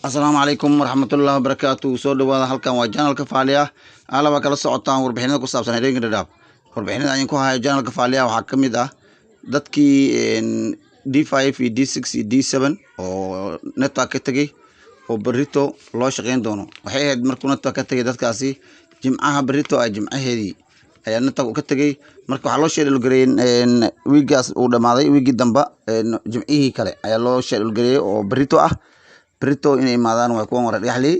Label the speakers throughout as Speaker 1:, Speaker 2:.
Speaker 1: السلام عليكم ورحمة الله وبركاته. سو دواada halkan waa channelka Faaliya. Alaba kala socotaan warbixinada ku saabsan Hereenka Dhadhaab. Warbixinada aan ku hayo channelka Faaliya waxaa ka mid ah dadkii D5 iyo D6 iyo D7 oo network ka tagay oo berrito loo shaqeyn doono. Waxay ahayd markuu network ka tagay dadkaasi jimcaha berrito ay jimcaheedii ayaa network ka tagay marka waxaa loo schedule gareeyay wiigaas uu dhamaaday wiigii damba jimcihii kale ayaa loo schedule gareeyay oo berrito ah بريتو إن إمادان ويكون ورد يحلي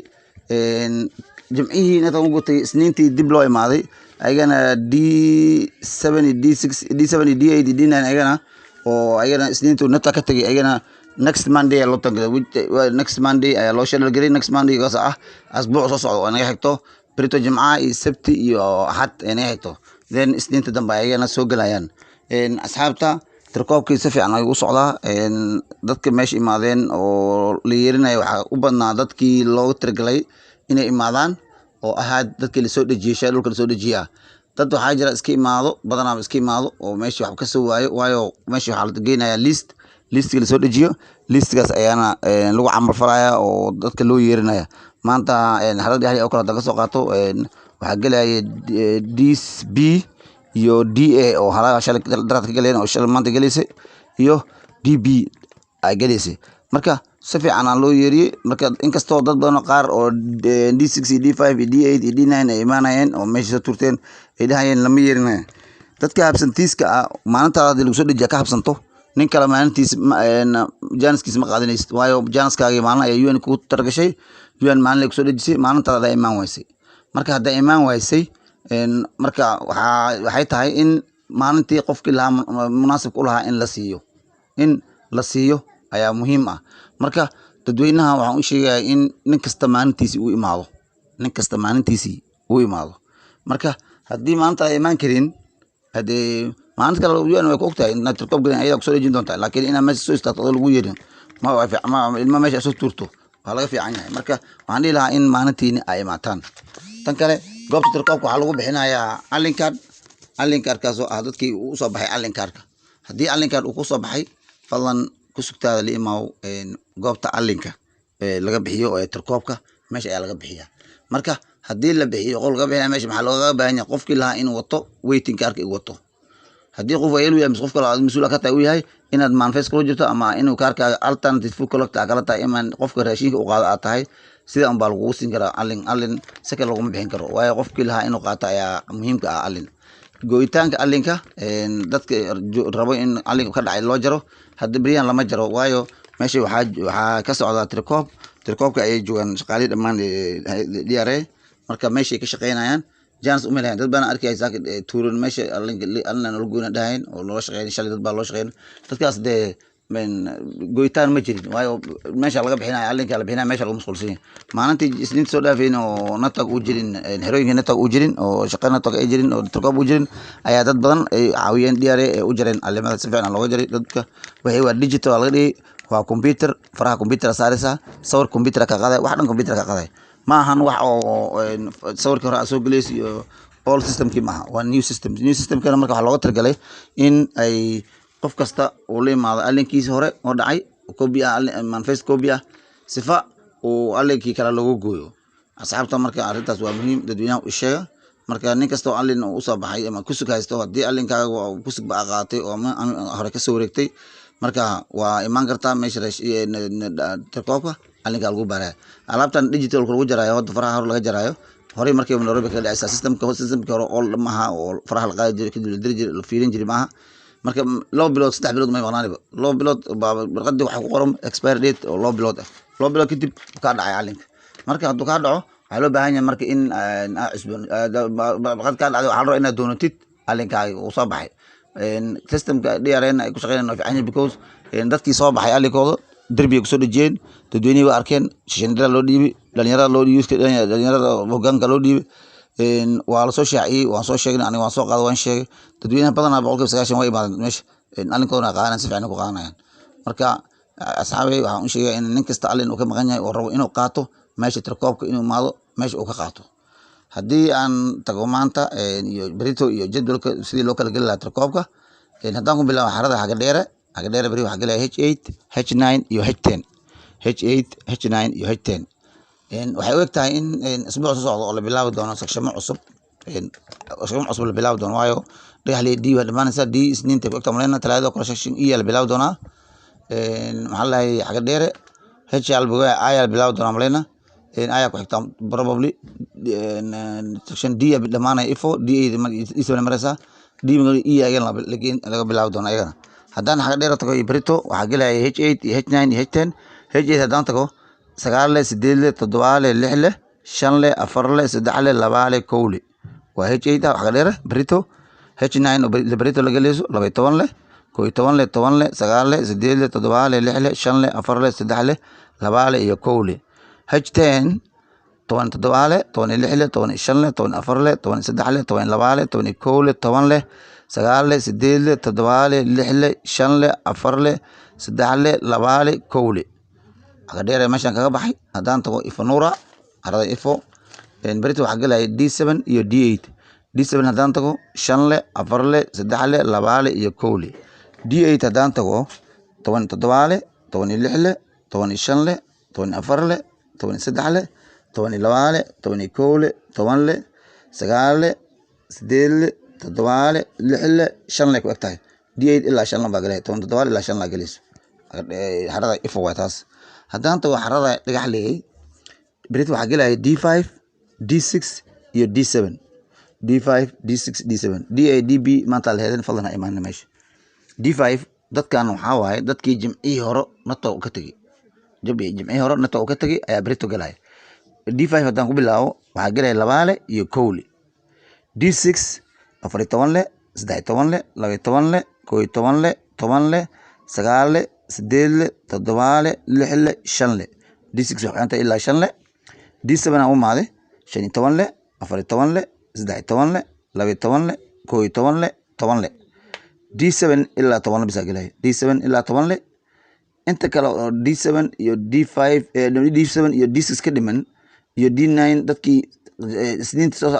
Speaker 1: جمعيه نتاو قلتي سنينتي دبلو إمادي أيجانا D7 D6 D7 D8 D9 أيجانا أو أيجانا سنينتو نتا كتجي أيجانا next Monday لو تنقل next Monday أي لو شل الجري next Monday قصة أسبوع صوصو أنا يحكتو بريتو جمعة السبت يو أحد أنا يحكتو then سنينتو دم أيجانا سوق الأيان إن أصحابتا تركوبكii si fiican ay u socdaa dadka meesha imaadeen oo la yeerinay waxa u badnaa dadkii loo tirgalay inay imaadaan oo ahaad dadkii la soo dhajiyay dhulka la soo dhajiyaa dad waxa jira iska imaado badanaa iska imaado oo meesha wax ka soo waayo meesha waxa la geenayaa listiga la soo dhajiyo listigaas ayaana lagu camal falaya oo dadka loo yeerinaya maanta xalad yahay oo kala daga soo qaato waxa galaya DB iyo DA oo halaga shalay daraad ka galeen oo shalay maanta galeysay iyo DB ay galeysay marka si fiican aan loo yeeriyay marka inkastoo dad badan qaar oo D6 D5 D8 D9 ay imaanayeen oo meesha turteen ay dhahayeen lama yeerinay dadka absentiiska ah maalintaada lagu soo dhajiya ka habsanto nin kale maalintiis jaaniskiis ma qaadanaysid waayo jaaniskaaga maalin ay UN ku targashay UN maalin lagu soo dhajisay maalintaada ay imaan waysay marka hadda imaan waysay marka waxay tahay in maalintii qofkii lahaa munaasibka u lahaa in la siiyo ayaa muhiim ah marka dadweynaha waxaan u sheegayaa in nin kasta maalintiisii uu imaado marka haddii maanta ay imaan karin hadee maalinta kale UN way ku ogtahay inaad tirkoob galeen ayadaa kusoo dhejin doontaa laakiin inaad meesha soo istaagto oo lagu yeerin ilma meesha soo tuurto waa laga fiican yahay marka waxaan dhihi lahaa in maalintiini ay imaataan tan kale goobta tirkoobka waxaa lagu bixinayaa allinkaarkaas oo ah dadkii uu soo baxay allinkaarka haddii allinkaar uu ku soo baxay fadlan ku sugtaada la imaaw goobta allinka laga bixiyo ee tirkoobka meesha ayaa laga bixiyaa marka haddii la bixiyo qol laga bixinaya meesha maxaa looga baahan yahay qofkii lahaa inuu wato waiting kaarka uu wato haddii qof ayuu yahay qof kale mas'uul ka tahay uu yahay inaad manifest kula jirto ama inuu kaarka alternative food collector kala tahay iman qofka raashinka u qaado aad tahay sida aan baa lagu siin karaa allin saka laguma bixin karo waayo qofkii lahaa inuu qaato ayaa muhiimka ah allin gooyitaanka allinka dadka rabo in allinka ka dhacay loo jaro hadda beriyan lama jaro waayo meesha waxaa ka socdaa tirkoobka ay joogaan shaqaalii dhammaan DRA marka meeshay ka shaqeynayaan jaanis uma lahayn dad baana arkay saaka tuuran meesha allinna lagu goyna dhahayn oo loo shaqeyn shalay dad baa loo shaqeyn dadkaas dee gooyitaan ma jirin waayo meesha laga bixinayo allinka la bixinayo meesha lagu mashquulsan yahay maalintii isniinta soo dhaafeen oo network uu jirin herooyinka network uu jirin oo shaqo network ay jirin oo tirkoob uu jirin ayaa dad badan ay caawiyeen DRA ee u jareen allimada si fiican looga jaray dadka waxay waa digital laga dhigay waa computer faraha computer saaraysa sawir computer ka qaaday wax dhan computer ka qaaday ma ahan wax oo sawirka hore soo galeys iyo all systemkii maaha waa new systemkana marka waxaa looga talagalay in ay qof kasta uu la imaado allinkiisa hore oo dhacay copy ah manifest copy ah sifa uu allinkii kale loogu gooyo asxaabta marka arrintaas waa muhiim dadweynaha u sheega marka nin kasta oo allin uu soo baxay ama kusug haysto haddii allinkaaga kusug ba qaatay oo hore ka soo wareegtay marka waa imaan kartaa meesha tirkoobka allinka lagu baaraya alaabtan digital lagu jaraayo wadda faraha hore laga jaraayo horey markii Nairobi ka dhacay systemka hore oo maaha oo faraha la qaadi jiray kadib la diri jiray la fiirin jiray maaha marka loo bilood 3 bilood ma maqnaaniba loo bilood warqadii waxa ku qoran expire date oo loo bilood kadib ka dhacay allinka marka hadduu ka dhaco waxa loo baahan yahay marka in warqad ka dhacday waxa la rabaa inaad doonatid allinkaaga uu soo baxay systemka DRA ay ku shaqeynayaan fiican because dadkii soo baxay allinkooda derbiga ku soo dhajiyeen dadweynaha waa arkeen shishandira loo dhiibay dhalinyarada hoggaanka loo dhiibay waa la soo shaaciyay waan soo sheegnay aniga waan soo qaaday waan sheegay dadweynaha badanaa 90% way imaadeen meesha allinkoodana qaadanayaan si fiican ku qaadanayaan marka asxaabay waxaan u sheegay in nin kasta allin uu ka maqan yahay oo rabo inuu qaato meesha tirkoobka inuu imaado meesha uu ka qaato haddii aan tago maanta iyo berito iyo jadwalka sidii loo kala geli lahaa tirkoobka haddaan ku bilaabo xarada xaga dheere beri waxaa gelaya H8 H9 iyo H10 H8 H9 iyo H10 waxay u egtahay in isbuuc soo socdo oo la bilaabi doono section cusub la bilaabi doono waayo dhagaxley D waa dhamaanaysa D isniinta ku egta maleyna talaado kala section E la bilaabi doonaa maxaa la yahay xaga dheere H albuga ayaa bilaabi doonaa maleyna ayaa ku xigta probably section D ya dhamaanay ifo D isoo maraysa D E ayana laga bilaabi doonaa ayana haddaan xaga dheere tago Brito waxaa gelaya H8 iyo H9 iyo H10 H8 haddaan tago 9 8 7 6 5 4 3 2 1 waa H8 xaga dheere Brito H9 oo Brito laga leeso 12 11 9 8 7 6 5 4 3 2 iyo 1 H10 toban 7 toban 6 toban 5 toban 4 toban 3 toban 2 toban 1 toban 9 8 7 6 5 4 3 2 1 xaga dheere meeshan kaga baxay haddaan tago Ifanura arada Ifo Brito waxaa gelaya D7 iyo D8 D7 haddaan tago 5 4 3 2 iyo 1 D8 haddaan tago 17 16 15 14 13 12 11 9 8 7 6 5 ku egtahay D8 ilaa 5 baa gelaya 17 ilaa 5 gelayso harada Ifo waa taas haddaan tago harada dhagaxley Brito waxaa gelaya D5 D6 iyo D7 D5 D6 D7 DA DB maanta la heedan fadlan imaan meesha D5 dadkan waxaa waaye dadkii jimcihii hore nato ka tagay jimcihii hore nato ka tagay ayaa Brito galaya D5 haddaan ku bilaabo waxaa gelaya 2 iyo 1 D6 14 13 12 11 10 9 8 7 6 5 D6 waxaa ilaa 5 D7 aan u maade 15 14 13 12 11 10 D7 ilaa 10 bisa galay D7 ilaa 10 inta kale oo D7 iyo D5 D7 iyo D6 ka dhiman iyo D9 dadkii isniinta soo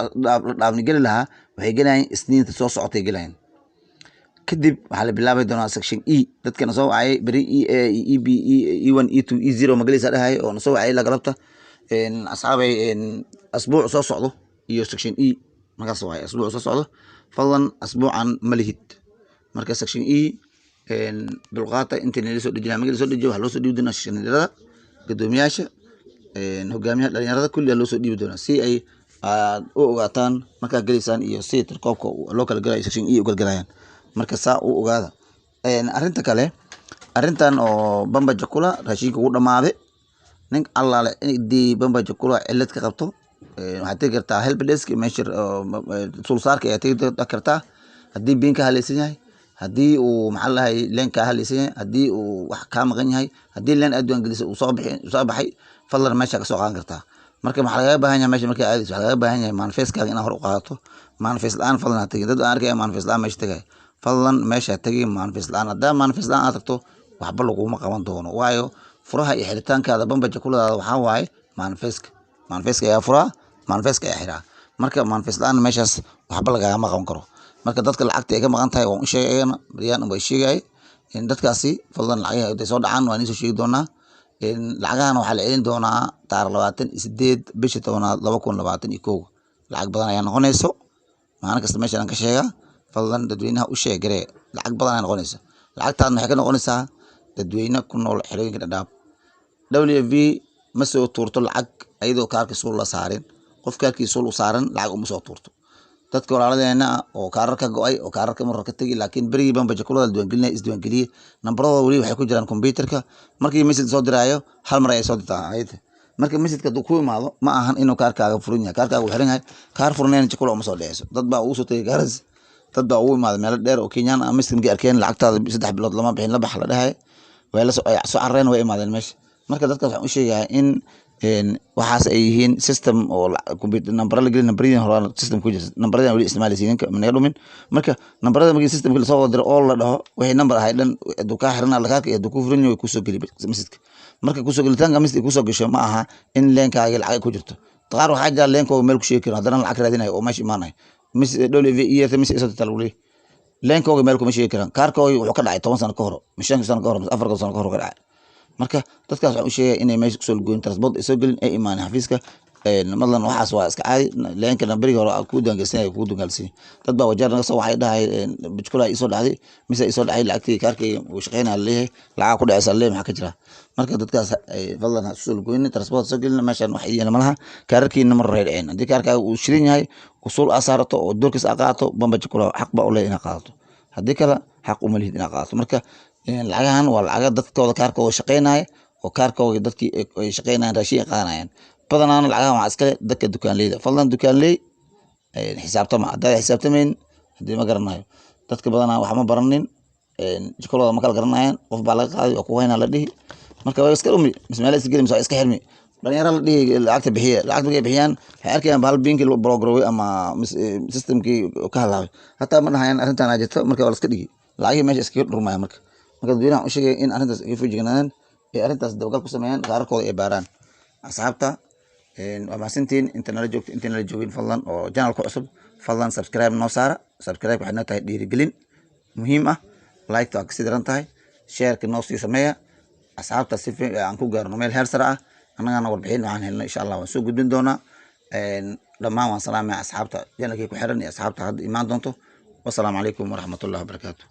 Speaker 1: dhaafni gali lahaa waxay galayeen isniinta soo socotay galayeen kadib waxaa la bilaabi doonaa section E dadkana soo wacay bari EB E1 E2 E0 magalisa dhahay oo soo wacay la galabta asxaabay asbuuc soo socdo iyo section E markaas waa asbuuc soo socdo fadlan asbuucan malihid marka section E dulqaata inta la soo dhijinaa magal soo dhijiyo waxa loo soo dhiibi doonaa shanilada gudoomiyaasha hogaamiyaha dhalinyarada kulli loo soo dhiibi doonaa si ay u ogaataan marka galeysaan iyo si tarkoobka loo kala galay section E u kala galayaan marka saa u ogaada arinta kale arintan oo Bamba Jakula raashinka ugu dhamaaday nin allaale inay Bamba Jakula cilad ka qabto waxaad tegi kartaa help desk meesha sulsaarka ayaa tegi kartaa haddii biinka halaysan yahay haddii uu maxaa lahay leenka halaysan yahay haddii uu wax ka maqan yahay haddii leen adduun gelisay uu soo baxay fadlan meesha ka soo qaadan kartaa marka maxaa laga baahan yahay meesha markay aadayso waxaa laga baahan yahay manifestkaaga inaad hor u qaadato manifest la'aan fadlan ha tagin dad aan arkaya manifest la'aan meesha tagay fadlan meesha tagi manifest la'aan haddaa manifest la'aan aad tagto waxba laguma qaban doono waayo furaha iyo xiritaankaada Bamba Jakuladaada waxaa waaye manifestka ayaa furaa manifestka ayaa xiraa marka manifest la'aan meeshaas waxba lagama qaban karo marka dadka lacagta ay ka maqan tahay waan u sheegayna mariyaan way sheegay in dadkaasi fadlan lacagaha ay soo dhacaan waan soo sheegi doonaa in lacagahan waxa la celin doonaa taariikh 28 bisha 10 2021 lacag badan ayaa noqonayso maalin kasta meesha aan ka sheega fadlan dadweynaha u sheegare lacag badan ayaa noqonaysa lacagtaan waxay ka noqonaysaa dadweyne ku nool xerooyinka dhadhaab WV ma soo tuurto lacag ayadoo kaarka suul la saarin qof kaarkii suul u saaran lacag uma soo tuurto dadka walaaladeena oo kaararka go'ay oo kaararka mar ka tagi laakiin berigi Bamba Jakulada diiwaangelinay isdiiwaangeliyay nambaradooda wali waxay ku jiraan computerka markii message soo diraayo hal mar ay soo dirtaa ayada marka message-ka ku imaado ma ahan inuu kaarkaaga furan yahay kaarkaaga uu xiran yahay kaar furneen Jakula uma soo dhayso dad baa uu soo tagay gaaras dad baa uu imaado meel dheer oo Kenyan ah miskiinka arkeen lacagtaada 3 bilood lama bixin la bax la dhahay way la soo carreen way imaadeen meesha marka dadkaas waxaan u sheegayaa in waxaas ay yihiin system oo computer number la gelin numberada hore system ku jira numberada wali isticmaalaysiin ma dhumin marka numberada markii systemka la soo diro oo la dhaho wixii number ahay dhan duka xirna la kaarka iyo duku furan way ku soo geli message marka ku soo gelitaanka message ku soo gasho ma aha in leenkaaga lacag ku jirto qaar waxa jira leenkooda meel ku sheegi karaan haddana lacag raadinayo oo meesha imaanay message message soo talawli leenkooda meel kuma sheegi karaan kaarkooda wuxuu ka dhacay 10 sano ka hor 5 sano ka hor 4 sano ka hor ka dhacay marka dadkaas waxaan u sheegaya inay meesha kusoo goyn transport ay soo gelin ay imaan xafiiska madlan waxaas waa iska caadi leenkana beriga hore ku dangalsanay ku dangalsan dad baa wajar naga soo waxay dhahay bijkula ay soo dhacday mise ay soo dhacay lacagtii kaarkii uu shaqeynaa leeyahay lacag ku dhacaysa leeyahay maxaa ka jira marka dadkaas fadlan ha soo goyn transport soo gelin meeshan wax idin malaha kaarkiina mar reer een hadii kaarkaaga uu shirin yahay usul asaarato oo doorkiis aqaato bamba jikula xaq ba u leeyahay inaad qaadato hadii kale xaq uma lihid inaad qaadato marka lacagahan waa lacag dadkooda kaarkooda shaqeynaya oo kaarkooda dadkii ay shaqeynayaan raashin qaadanayaan badanaan lacagahan waa iskale dadka dukaanleyda fadlan dukaanley xisaabtama hadday xisaabtamayn hadii ma garanayo dadka badanaa wax ma baranin jikolada ma kala garanayaan qof baa laga qaaday oo ku hayna la dhihi marka way iska umi mismaal iska gelin iska xirmi dhalinyaro la dhihi lacagta bixiya lacagta markay bixiyaan waxay arkayaan bahal binki loo programay ama systemkii ka halaabay hataa ma dhahayaan arrintan ay jirto marka waa la iska dhigi lacagii meesha iska dhurmaya marka dadweynaha u sheegay in arrintaas ay fujignaadaan ee arrintaas dabagal ku sameeyaan qaarkooda ay baaraan asxaabta waa mahadsantiin inta nala joogin fadlan oo channelka cusub fadlan subscribe noo saara subscribe waxay noo tahay dhiirigelin muhiim ah like waa kasii daran tahay shareka noo sii sameeya asxaabta si aan ku gaarno meel heer sare ah annagana warbixin waxaan helnay insha allah waan soo gudbin doonaa dhammaan waan salaamaya asxaabta channelkii ku xiran iyo asxaabta hadda imaan doonto wassalaamu calaykum waraxmatullahi wabarakaatuh